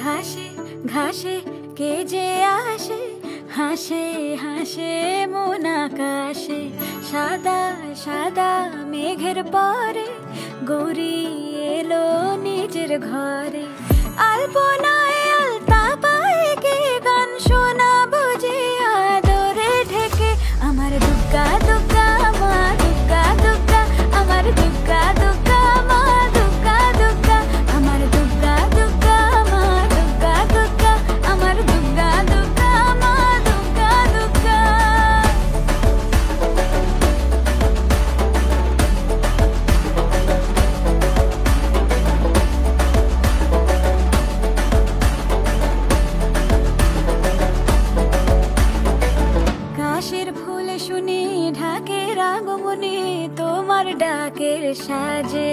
ঘাসে ঘাসে কে যে আসে, হাসে হাসে মন আকাশে। সাদা সাদা মেঘের পরে গৌরী এলো নিজের ঘরে। আলপনায় আলতা পায়ে কে গান শোনাবো যে আদরে ঢেকে। আমার দুগ্গা দুগ্গা মা দুগ্গা দুগ্গা, আমার দুগ্গা দুগ্গা মা দুগ্গা দুগ্গা, আমার দুগ্গা দুগ্গা মা দুগ্গা দুগ্গা, আমার দুগ্গা দুগ্গা মা দুগ্গা দুগ্গা। কাশের ফুল শুনি ঢাকের আগমনে, তোমার ডাকের সাজে